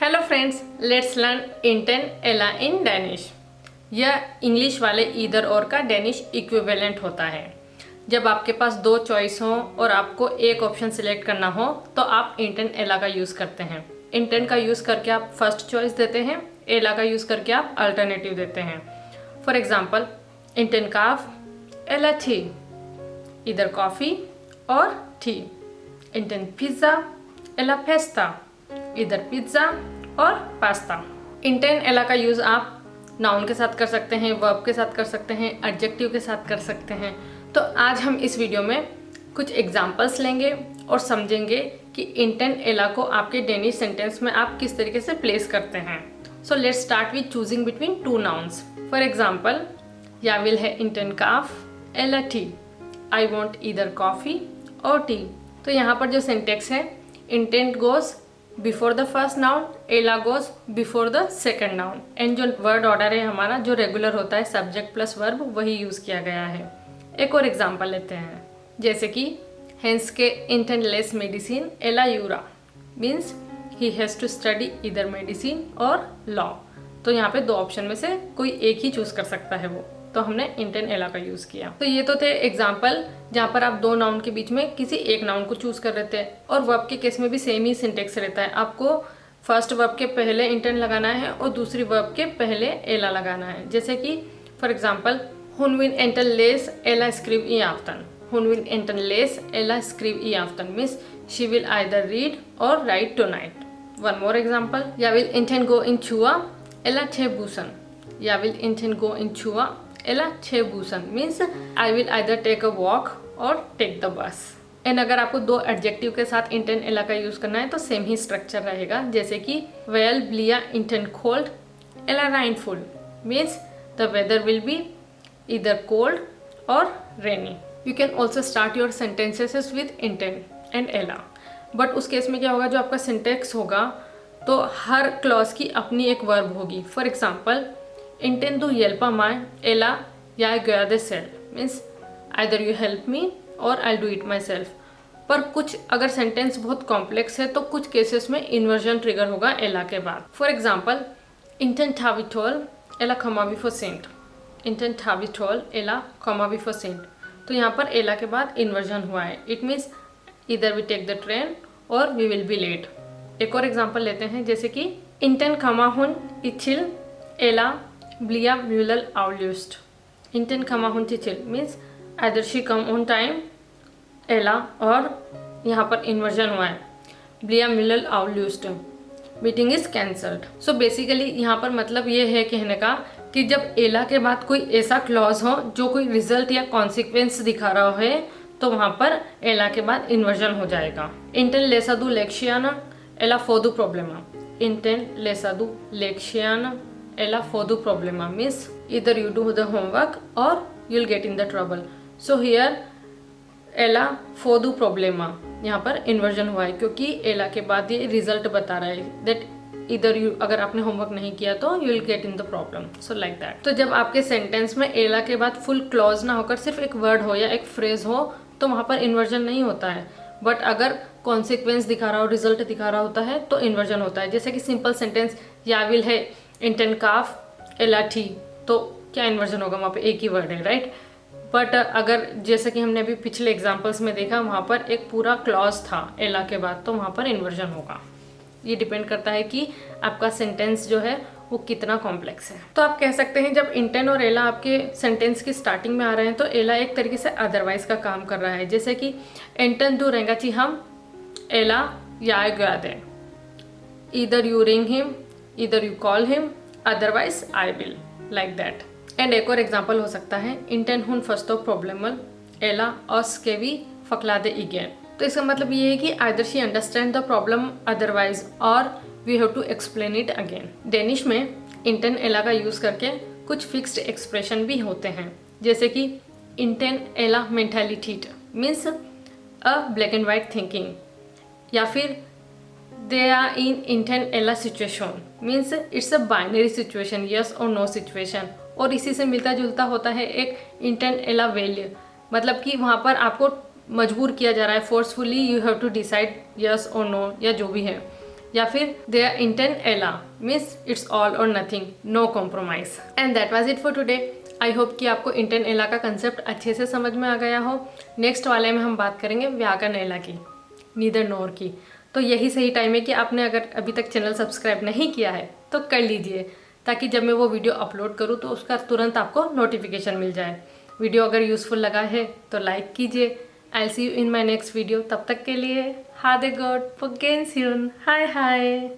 Hello friends, let's learn इंटेन एला इन Danish. यह English वाले ईदर और का डैनिश इक्विवेलेंट होता है। जब आपके पास दो चॉइस हो और आपको एक ऑप्शन सिलेक्ट करना हो तो आप इंटेन एला का यूज़ करते हैं। इंटेन का यूज़ करके आप फर्स्ट चॉइस देते हैं, एला का यूज़ करके आप अल्टरनेटिव देते हैं। फॉर एग्जाम्पल, इंटेन काफ एला टी, इधर कॉफ़ी और टी। इंटेन पिज़्ज़ा एला पेस्ता, इधर पिज्ज़ा और पास्ता। इंटेन एला का यूज़ आप नाउन के साथ कर सकते हैं, वर्ब के साथ कर सकते हैं, एडजेक्टिव के साथ कर सकते हैं। तो आज हम इस वीडियो में कुछ एग्जांपल्स लेंगे और समझेंगे कि इंटेन एला को आपके डेनिश सेंटेंस में आप किस तरीके से प्लेस करते हैं। So let's start with choosing between two nouns. For example, या विल है इंटेन काफ एला टी, I want either coffee or tea. तो यहाँ पर जो सेंटेक्स है, इंटेंट goes before the first noun, एला goes before the second noun, and जो वर्ड ऑर्डर है हमारा जो रेगुलर होता है सब्जेक्ट प्लस वर्ब, वही यूज़ किया गया है। एक और एग्जांपल लेते हैं, जैसे कि हेंस के इंटेंट लेस मेडिसिन एला यूरा, means he has to study either medicine or law. तो यहाँ पे दो ऑप्शन में से कोई एक ही चूज़ कर सकता है वो, तो हमने इंटेन एला का यूज़ किया। तो ये तो थे एग्जाम्पल जहाँ पर आप दो नाउन के बीच में किसी एक नाउन को चूज़ कर रहे थे। और वर्ब के केस में भी सेम ही सिंटेक्स रहता है, आपको फर्स्ट वर्ब के पहले इंटेन लगाना है और दूसरी वर्ब के पहले एला लगाना है। जैसे कि फॉर एग्जाम्पल, हुन विल एंटन लेस एला स्क्रिव ई आफ्टन, हुन विल एंटन लेस एला स्क्रिव ई आफ्टन means she will either read or write tonight. One more example, या विल इंटेन गो इन छुआ एला छे बूसन, या विल इंटेन गो इन छुआ एला छे बूसन means I will either take a walk or take the bus. And अगर आपको दो एडजेक्टिव के साथ इंटेन एला का यूज़ करना है तो सेम ही स्ट्रक्चर रहेगा। जैसे कि वेल ब्लिया इंटेन कोल्ड एला राइनफुल means the weather will be either cold or rainy. You can also start your sentences with इंटेन एंड एला, बट उस केस में क्या होगा, जो आपका सिंटेक्स होगा तो हर क्लॉज की अपनी एक वर्ब होगी। फॉर एग्जाम्पल, इंटेन टू हेल्प माई एला या गया दे सेल्फ means either you help me or I do it myself. पर कुछ अगर सेंटेंस बहुत कॉम्प्लेक्स है तो कुछ केसेस में इन्वर्जन ट्रिगर होगा एला के बाद। फॉर एग्जाम्पल, इंटेन थाविटोल एला खमा बिफोर सेंट, इंटेन थाविटोल एला खमा बिफोर सेंट। तो यहाँ पर एला के बाद इन्वर्जन हुआ है, इट मीन्स इधर वी टेक द ट्रेन और वी विल बी लेट। एक और एग्जाम्पल लेते हैं, जैसे कि इंटेन खमा हुन इथिल एला ब्लिया म्यूलल आउल्यूस्ट, इंटेन खमा हुन टिचिल means either she come on time एला, और यहाँ पर इन्वर्जन हुआ है ब्लिया म्यूलल आउल्यूस्ट, meeting is cancelled. So basically यहाँ पर मतलब ये है कहने का कि जब एला के बाद कोई ऐसा क्लॉज हो जो कोई रिजल्ट या कॉन्सिक्वेंस दिखा रहा है तो वहाँ पर एला के बाद इन्वर्जन हो जाएगा। इंटेन लेसादू लेक्शियाना एला फोदू प्रॉब्लेमा, इंटेन लेसादू लेक्शियाना एला फोदू प्रॉब्लेमा मीन्स इधर यू डू द होमवर्क और you will get in the trouble. So here एला फोदू प्रॉब्लेमा, यहाँ पर इन्वर्जन हुआ है क्योंकि एला के बाद ये रिजल्ट बता रहा है दैट इधर यू, अगर आपने होमवर्क नहीं किया तो you will get in the problem. So like that. तो जब आपके सेंटेंस में एला के बाद फुल क्लॉज ना होकर सिर्फ एक वर्ड हो या एक फ्रेज हो तो वहाँ पर इन्वर्जन नहीं होता है, बट अगर कॉन्सिक्वेंस दिखा रहा हो, रिजल्ट दिखा रहा होता है तो इन्वर्जन होता है। जैसे कि सिंपल सेंटेंस, या विल है इंटेन काफ एला टी, तो क्या इन्वर्जन होगा, वहाँ पे एक ही वर्ड है, राइट। बट अगर जैसे कि हमने अभी पिछले एग्जांपल्स में देखा, वहाँ पर एक पूरा क्लॉज था एला के बाद, तो वहाँ पर इन्वर्जन होगा। ये डिपेंड करता है कि आपका सेंटेंस जो है वो कितना कॉम्प्लेक्स है। तो आप कह सकते हैं जब इंटेन और एला आपके सेंटेंस की स्टार्टिंग में आ रहे हैं तो एला एक तरीके से अदरवाइज का काम कर रहा है। जैसे कि इंटेन टू रेंगाची हम एला या गया दे, इधर यू रिंग हिम, इधर you call him, otherwise I will, like that. And एक और एग्जाम्पल हो सकता है, इंटेन हुन फर्स्तो प्रॉब्लमल एला और स्केवी फकला दे इगेन। तो इसका मतलब ये है कि either she understand the problem otherwise or we have to explain it again. Danish में इंटेन एला का यूज़ करके कुछ फिक्स्ड एक्सप्रेशन भी होते हैं, जैसे कि इंटेन एला मेंटालिटीट means a black and white thinking, या फिर दे आर इन इंटेन एला situation means it's a binary situation, yes और नो सिचुएशन। और इसी से मिलता जुलता होता है एक इंटेन एला वैल्यू, मतलब कि वहाँ पर आपको मजबूर किया जा रहा है, forcefully you have to decide yes और नो या जो भी है। या फिर देयर इंटेन एला मीन्स इट्स ऑल और nothing, no compromise. And that was it for today. I hope कि आपको इंटेन एला का कंसेप्ट अच्छे से समझ में आ गया हो। नेक्स्ट वाले में हम बात करेंगे व्याकरण एला की, नीदर नोर की। तो यही सही टाइम है कि आपने अगर अभी तक चैनल सब्सक्राइब नहीं किया है तो कर लीजिए, ताकि जब मैं वो वीडियो अपलोड करूँ तो उसका तुरंत आपको नोटिफिकेशन मिल जाए। वीडियो अगर यूज़फुल लगा है तो लाइक कीजिए। I will see you in my next video. तब तक के लिए हादे गॉड फॉर गेन सून। हाय हाय।